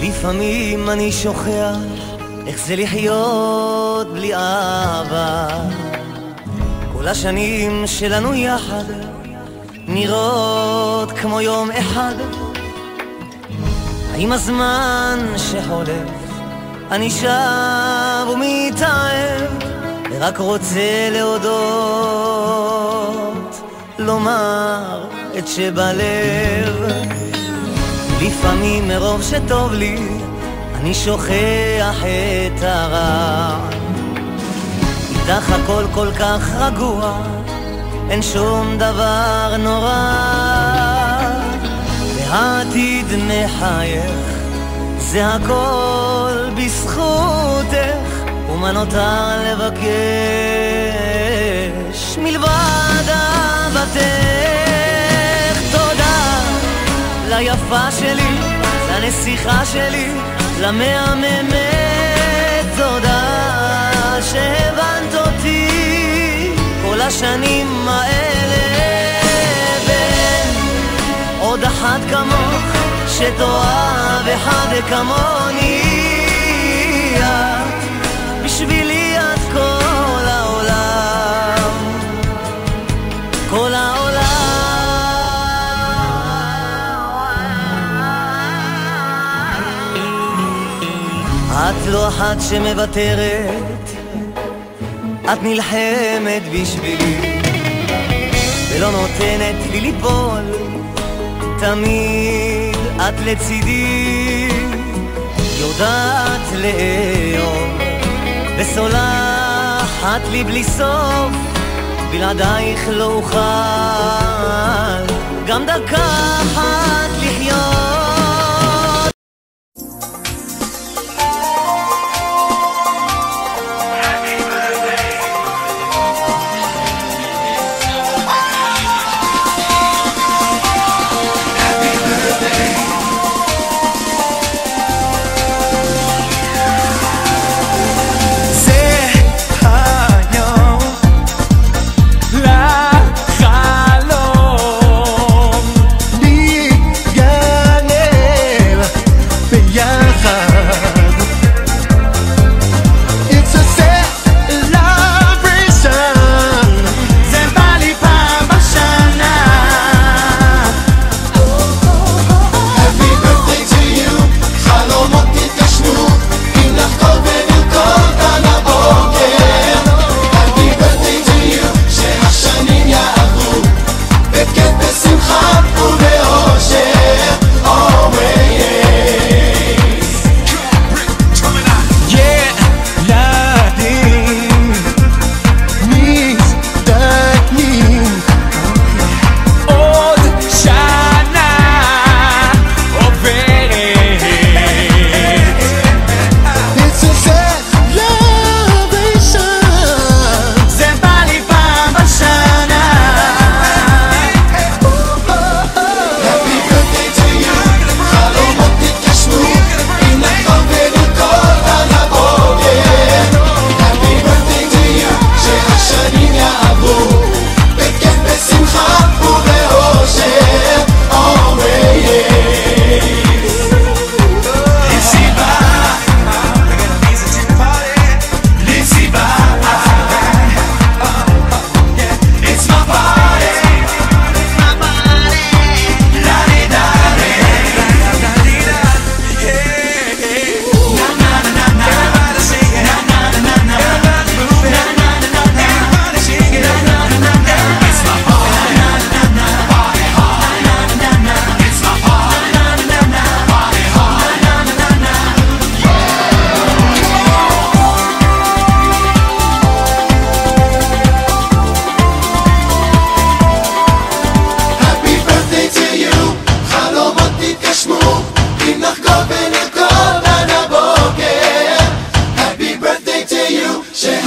לפעמים אני שוכח איך זה לחיות בלי אבא. כל השנים שלנו יחד נראות כמו יום אחד. עם הזמן שחולף אני שב ומתאהב, ורק רוצה להודות, לומר את שבלב. לפעמים מרוב שטוב לי אני שוכח את הרע. איתך הכל כל כך רגוע, אין שום דבר נורא. והעתיד מחייך, זה הכל בזכותך. ומה נותר לבקש מלבד אהבתך? תודה ליפה שלי, לנסיכה שלי, למהממת. תודה שהבנת אותי כל השנים האלה. ואין עוד אחת כמוך שתאהב אחד כמוני. את בשבילי את כל העולם, כל העולם. את לא אחת שמוותרת, את נלחמת בשבילי ולא נותנת לי ליפול. תמיד את לצידי, יודעת לאהוב וסולחת לי בלי סוף. בלעדייך לא אוכל גם דקה אחת לחיות.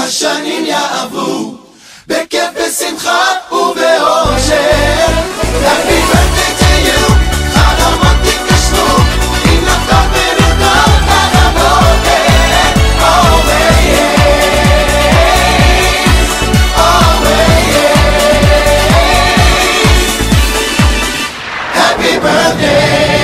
השנים יעברו בכיף ושמחה ובאושר. Happy birthday to you, חלומות יתגשמו, אם נחגוג ונרקוד עד הבוקר. Always, always, happy birthday.